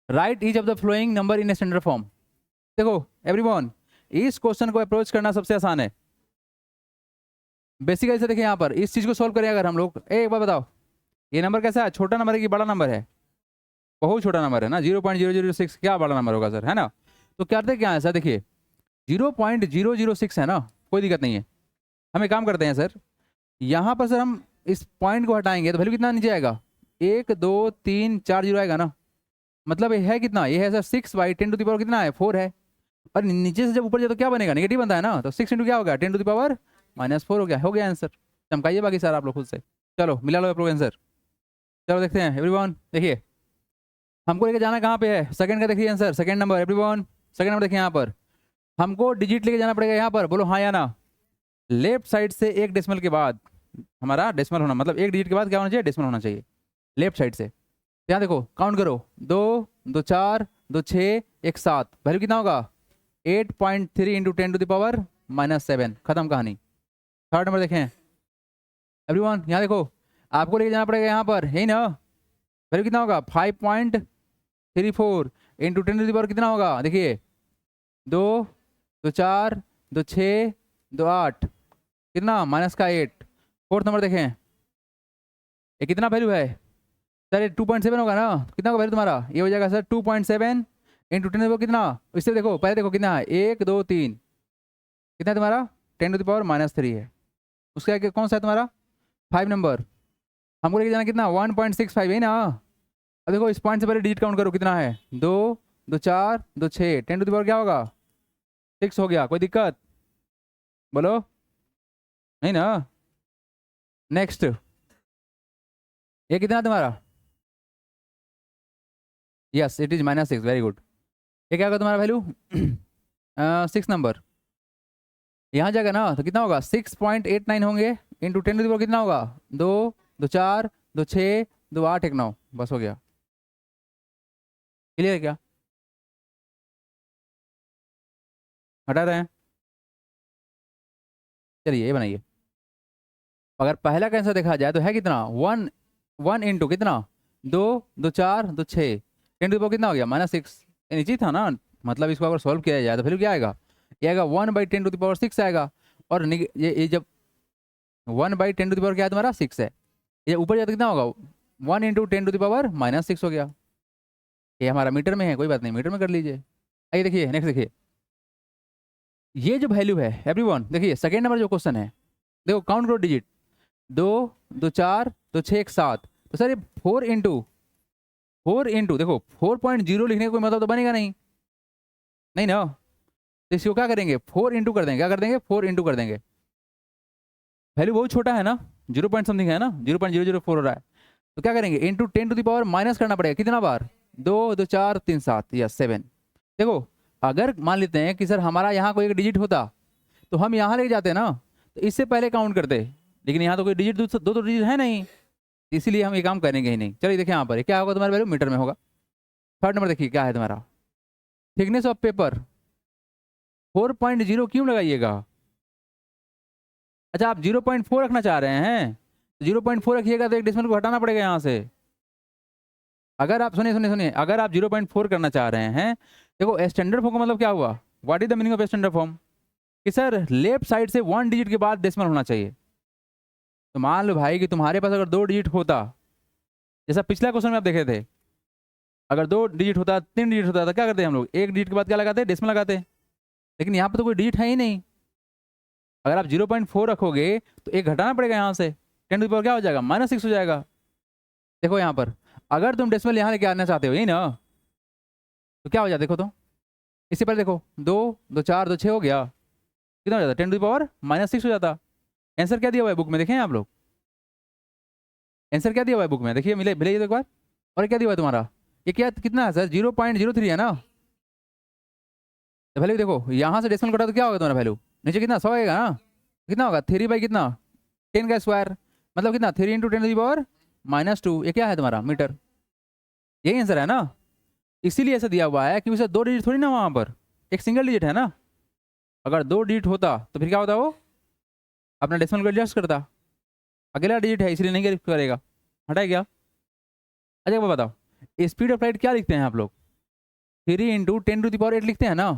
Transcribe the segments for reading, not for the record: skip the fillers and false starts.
Right each of the flowing number in a standard form. देखो everyone, इस question को approach करना सबसे आसान है। बेसिकली से देखिए यहाँ पर इस चीज को सॉल्व करें अगर हम लोग, एक बार बताओ ये नंबर कैसा है, छोटा नंबर है कि बड़ा नंबर है? बहुत छोटा नंबर है ना, 0.006, क्या बड़ा नंबर होगा सर, है ना? तो करते क्या है सर, देखिए 0.006 है ना, कोई दिक्कत नहीं है। हम एक काम करते हैं सर, यहाँ पर सर हम इस पॉइंट को हटाएंगे तो वैल्यू कितना नीचे आएगा, 1 2 3 4 0 आएगा ना। मतलब ये है कितना, ये है सर 6/10 कितना है, 4 है। और नीचे से जब ऊपर जाए तो क्या बनेगा, नेगेटिव बनता है ना, तो 6 इंटू क्या हो गया, 10 to the power -4 हो गया आंसर। चमकाइए बाकी सर आप लोग खुद से। चलो मिला लो अप्रूव आंसर। चलो देखते हैं एवरीवन, देखिए हमको लेके जाना कहाँ पे है, सेकंड का देखिए answer, second number everyone, second number देखिए यहाँ पर हमको डिजिट लेके जाना पड़ेगा यहाँ पर, बोलो हाँ या ना। लेफ्ट साइड से एक डेसिमल के बाद हमारा डेसिमल होना, मतलब एक डिजिट के बाद क्या होना चाहिए, डेसिमल होना चाहिए लेफ्ट साइड से। यहाँ देखो काउंट करो, 2 2 4 2 6 1 7, वैल्यू कितना होगा 8.3 इंटू 10 to the power -7, खत्म कहानी। थर्ड नंबर देखें एवरीवन, यहाँ देखो आपको लेके जाना पड़ेगा यहाँ पर, यही ना, वैल्यू कितना होगा 5.34 इंटू 10 to the power कितना होगा, देखिए 2 2 4 2 6 2 8, कितना -8। फोर्थ नंबर देखें ये कितना वैल्यू है सर, ये 2.7 होगा ना, कितना होगा वैल्यू तुम्हारा, ये हो जाएगा सर 2.7 इंटू 10 कितना, इससे देखो पहले देखो कितना है 1 2 3, कितना है तुम्हारा 10 to the power -3 है। उसका आगे कौन सा है तुम्हारा 5 नंबर, हमको लेके जाना कितना 1.65 है ना। अब देखो इस पॉइंट से पहले डिजिट काउंट करो कितना है, 2 2 4 2 6, 10 to the power क्या होगा 6 हो गया, कोई दिक्कत बोलो, नहीं ना। नेक्स्ट ये कितना तुम्हारा, yes it is -6, very good. ये क्या होगा तुम्हारा वैल्यू 6 नंबर, यहाँ जाएगा ना तो कितना होगा 6.89 होंगे इंटू 10 to the power कितना होगा 2 2 4 2 6 2 8 1 9, बस हो गया। क्लियर है क्या, हटा रहे हैं, चलिए ये बनाइए। अगर पहला का आंसर देखा जाए तो है कितना 1 इंटू कितना 2 2 4 2 6, 10 to the power कितना हो गया -6, नीचे ही था ना। मतलब इसको अगर सॉल्व किया जाए तो फिर क्या आएगा, ये आएगा 1/10 to the power 6 आएगा। और ये जब 1/10 to the power क्या है तुम्हारा 6 है, ये ऊपर जाता कितना होगा 1 इंटू 10 to the power -6 हो गया। ये हमारा मीटर में है, कोई बात नहीं मीटर में कर लीजिए। आइए देखिए नेक्स्ट देखिए, ये जो वैल्यू है एवरीवन, देखिए सेकेंड नंबर जो क्वेश्चन है, देखो काउंट करो डिजिट 2 2 4 2 6 1 7, तो सर ये 4 इंटू देखो 4.0 लिखने का कोई मतलब तो बनेगा नहीं, नहीं ना। तो इसको क्या करेंगे 4 इंटू कर देंगे, क्या कर देंगे 4 इंटू कर देंगे, वैल्यू बहुत छोटा है ना, 0 पॉइंट समथिंग है ना, 0.004 हो रहा है। तो क्या करेंगे into 10 to the power minus करना पड़ेगा कितना बार, 2 2 4 3 7 या 7। देखो अगर मान लेते हैं कि सर हमारा यहाँ कोई एक डिजिट होता तो हम यहाँ लेके जाते ना, तो इससे पहले काउंट करते, लेकिन यहाँ तो कोई डिजिट दो तो डिजिट है नहीं, इसीलिए हम ये काम करेंगे ही नहीं। चलिए देखिए यहाँ पर क्या होगा तुम्हारा वैल्यू मीटर में होगा। थर्ड नंबर देखिए क्या है तुम्हारा, थिकनेस ऑफ पेपर 4.0 क्यों लगाइएगा, अच्छा आप 0.4 रखना चाह रहे हैं, 0.4 रखिएगा तो एक डेसिमल को हटाना पड़ेगा यहाँ से। अगर आप सुनिए सुनिए सुनिए, अगर आप 0.4 करना चाह रहे हैं, देखो स्टैंडर्ड फॉर्म का मतलब क्या हुआ, what is the meaning of standard form, कि सर लेफ्ट साइड से 1 डिजिट के बाद डेसिमल होना चाहिए। तो मान लो भाई कि तुम्हारे पास अगर 2 डिजिट होता, जैसा पिछला क्वेश्चन में आप देखे थे, अगर 2 डिजिट होता 3 डिजिट होता तो क्या करते हम लोग, एक डिजिट के बाद क्या लगाते डेसिमल लगाते, लेकिन यहाँ पर तो कोई डिजिट है ही नहीं। अगर आप 0.4 रखोगे तो एक घटाना पड़ेगा यहाँ से, 10 to the power क्या हो जाएगा -6 हो जाएगा। देखो यहाँ पर अगर तुम डेसिमल यहाँ लेके आना चाहते हो यही ना, तो क्या हो जाता देखो तो, इससे पहले देखो 2 2 4 2 6 हो गया, कितना हो जाता 10 to the power -6 हो जाता। आंसर क्या दिया हुआ है बुक में, देखें आप लोग आंसर क्या दिया हुआ है बुक में, देखिए मिले मिले तो एक बार। और क्या दिया हुआ है तुम्हारा, ये क्या कितना है सर 0.03 है ना। तो वैल्यू देखो यहाँ से डेसिमल कटा तो क्या होगा तुम्हारा वैल्यू, नीचे कितना 100 आएगा ना, कितना होगा 3 बाई कितना 10 का स्क्वायर, मतलब कितना 3 इंटू 10 to the power -2, ये क्या है तुम्हारा मीटर, यही आंसर है ना। इसीलिए ऐसा दिया हुआ है क्योंकि सर 2 डिजिट थोड़ी ना वहाँ पर, एक सिंगल डिजिट है ना। अगर 2 डिजिट होता तो फिर क्या होता, वो अपना डेसिमल को एडजस्ट करता, अगला डिजिट है इसलिए नहीं करेगा, हटाए क्या। अच्छा एक बात बताओ, स्पीड ऑफ लाइट क्या लिखते हैं आप लोग, 3 इंटू 10⁸ लिखते हैं ना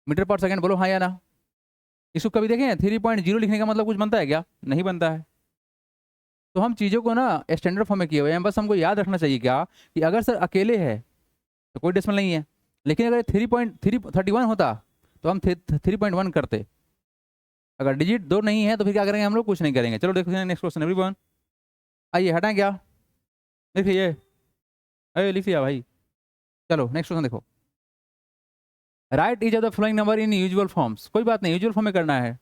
मीटर पर सेकंड, बोलो हाँ या ना। इसको कभी देखें 3.0 लिखने का मतलब कुछ बनता है क्या? नहीं बनता है। तो हम चीज़ों को ना स्टैंडर्ड फॉर्म में किए हुए हैं, बस हमको याद रखना चाहिए क्या कि अगर सर अकेले है तो कोई डेसिमल नहीं है, लेकिन अगर 3.31 होता तो हम 3.1 करते। अगर डिजिट 2 नहीं है तो फिर क्या करेंगे हम लोग? कुछ नहीं करेंगे। चलो देखते हैं नेक्स्ट क्वेश्चन एवरीवन। आइए हटाएं क्या, लिखिए, अरे लिख लिया भाई। चलो नेक्स्ट क्वेश्चन देखो। Right each of the following number in usual forms. कोई बात नहीं, यूजुअल फॉर्म में करना है।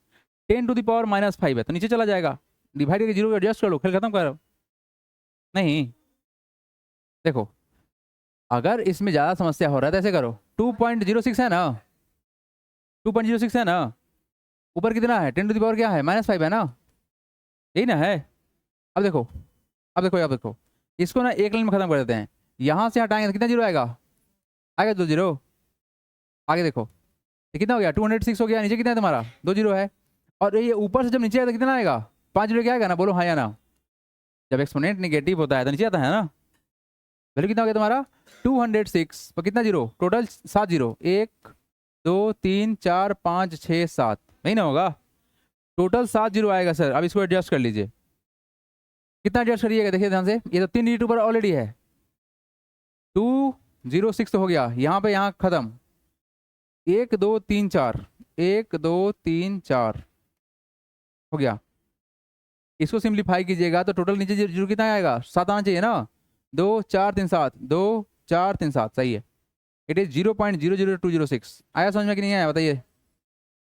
10⁻⁻5 है तो नीचे चला जाएगा, डिवाइड करके 0 एडजस्ट कर लो, खेल खत्म करो। नहीं देखो, अगर इसमें ज़्यादा समस्या हो रहा है तो ऐसे करो, 2.06 है ना, 2.06 है ना, ऊपर कितना है 10 क्या है -5 है ना, यही ना है। अब देखो, अब देखो, अब देखो, इसको ना एक लाइन में खत्म कर देते हैं। यहाँ से हटाएंगे तो कितना जीरो आएगा? आएगा 2 जीरो। आगे देखो ये कितना हो गया, 206 हो गया। नीचे कितना है तुम्हारा? 2 जीरो है। और ये ऊपर से जब नीचे आएगा तो कितना आएगा? 5 जीरो क्या आएगा ना, बोलो हाँ या ना। जब एक्सपोनेंट निगेटिव होता है तो नीचे आता है ना। वैल्यू कितना हो गया तुम्हारा? 206 पर कितना जीरो टोटल? 7 जीरो, 1 2 3 4 5 6 7, नहीं ना होगा? टोटल 7 जीरो आएगा सर। अब इसको एडजस्ट कर लीजिए, कितना एडजस्ट करिएगा देखिए ध्यान से। ये तो 3 डिजिट ऊपर ऑलरेडी है, 206 तो हो गया, यहाँ पे यहाँ खत्म, 1 2 3 4, 1 2 3 4 हो गया। इसको सिंप्लीफाई कीजिएगा तो टोटल नीचे जीरो कितना आएगा? 7 आना चाहिए ना। 2 4 3 7, 2 4 3 7, सही है। It is 0.00206। आया समझ में कि नहीं आया बताइए?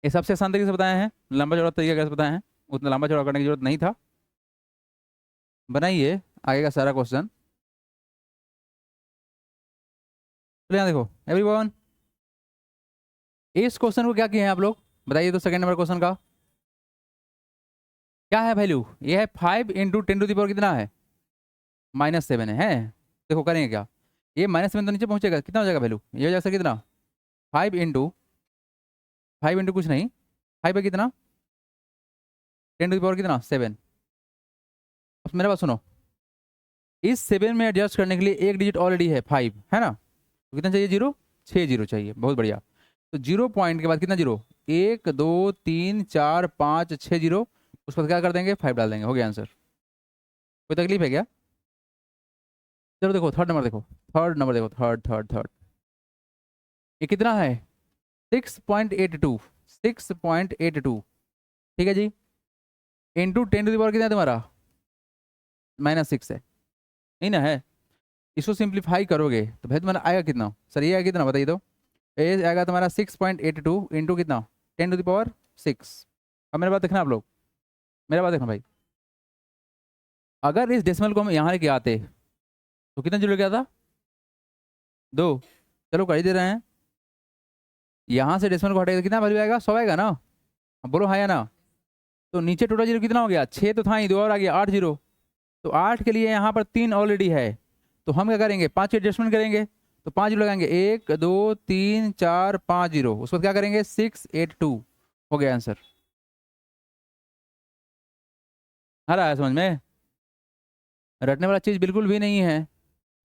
ये सबसे आसान तरीके से बताए हैं, लंबा चौड़ा तरीका कैसे बताए हैं, उतना लंबा चौड़ा करने की जरूरत नहीं था। बनाइए आगे का सारा क्वेश्चन। तो यहाँ देखो एवरीवन, इस क्वेश्चन को क्या किए हैं आप लोग बताइए तो। सेकंड नंबर क्वेश्चन का क्या है वैल्यू? ये है 5 इंटू 10⁻, कितना है? -7 है। देखो करेंगे क्या, ये -7 तो नीचे पहुंचेगा, कितना हो जाएगा वैल्यू? ये हो जाएगा सर कितना? 5 इंटू, 5 इंटू कुछ नहीं, 5 है कितना, 10⁻, कितना 7। अब मेरा बात सुनो, इस 7 में एडजस्ट करने के लिए एक डिजिट ऑलरेडी है 5 है ना, तो कितना चाहिए? जीरो, 6 जीरो चाहिए, बहुत बढ़िया। तो 0 पॉइंट के बाद कितना जीरो? 1 2 3 4 5 6 जीरो, उस पर क्या कर देंगे? 5 डाल देंगे, हो गया आंसर। कोई तकलीफ है क्या? चलो देखो थर्ड नंबर देखो, थर्ड नंबर देखो, थर्ड थर्ड थर्ड, ये कितना है? 6.82, 6.82, ठीक है जी। इंटू 10⁻, कितना है तुम्हारा? -6 है, नहीं ना है। इसको सिंप्लीफाई करोगे तो भाई तुम्हारा आएगा कितना सर? ये आएगा कितना बताइए तो। ये आएगा तुम्हारा 6.82 इंटू कितना? 10⁻6। अब मेरा बात देखना आप लोग, मेरा बात देखना भाई, अगर इस डेसिमल को हम यहाँ लेके आते तो कितना जीरो लेके आता? 2। चलो कर ही दे रहे हैं, यहाँ से डेसिमल को हटेगा तो कितना वैल्यू आएगा? 100 आएगा ना। अब बोलो हाँ या ना। तो नीचे टोटल जीरो कितना हो गया? 6 तो था ही, 2 और आ गया, 8 जीरो। तो 8 के लिए यहाँ पर 3 ऑलरेडी है, तो हम क्या करेंगे? 5 एडजस्टमेंट करेंगे, तो 5 जीरो लगाएंगे, 1 2 3 4 5 जीरो, उसको क्या करेंगे? 682, हो गया आंसर। आ रहा है समझ में? रटने वाला चीज़ बिल्कुल भी नहीं है।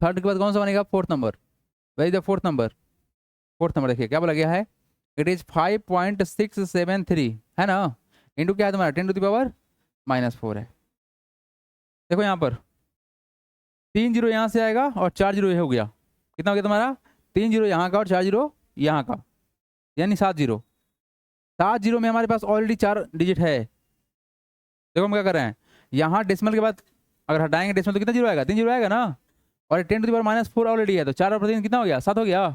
थर्ड के बाद कौन सा बनेगा? Fourth number. Very the fourth number, fourth number देखिए क्या बोला गया है, इट इज 5.673 है ना, इंटू क्या है तुम्हारा? 10⁻⁻4 है। देखो यहाँ पर 3 जीरो यहाँ से आएगा और 4 जीरो ये हो गया, कितना हो गया तुम्हारा? 3 जीरो यहाँ का और 4 जीरो यहाँ का, यानी 7 जीरो। 7 जीरो में हमारे पास ऑलरेडी 4 डिजिट है। देखो हम क्या कर रहे हैं, यहाँ डेसिमल के बाद अगर हटाएंगे डेसिमल तो कितना जीरो आएगा? 3 जीरो आएगा ना। और 10⁻⁻4 ऑलरेडी है, तो 4 और 3 कितना हो गया? 7 हो गया,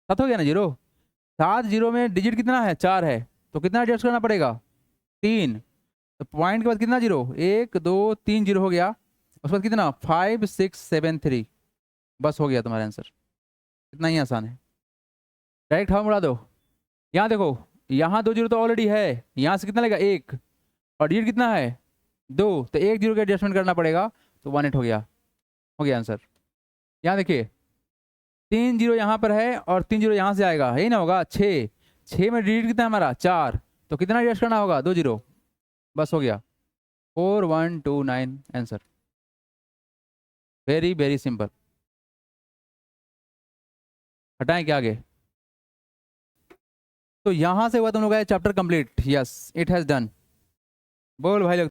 7 हो गया ना जीरो। 7 जीरो में डिजिट कितना है? 4 है, तो कितना एडजस्ट करना पड़ेगा? 3। तो पॉइंट के बाद कितना जीरो? 1 2 3 जीरो हो गया, उसके बाद कितना? 5673, बस हो गया तुम्हारा आंसर। इतना ही आसान है, डायरेक्ट हम उड़ा दो। यहाँ देखो, यहाँ 2 जीरो तो ऑलरेडी है, यहाँ से कितना लगेगा? 1, और डिजिट कितना है? 2, तो 1 जीरो का एडजस्टमेंट करना पड़ेगा, तो 18 हो गया आंसर। यहाँ देखिए 3 जीरो यहाँ पर है और 3 जीरो यहाँ से आएगा, यही ना होगा? 6, 6 में डिजिट कितना है हमारा? 4, तो कितना एडजस्ट करना होगा? 2 जीरो, बस हो गया। 4129 आंसर, वेरी वेरी सिंपल। हटाएं क्या आगे? तो यहां से हुआ तुम लोग का chapter complete. Yes it has done. बोल भाई लोग।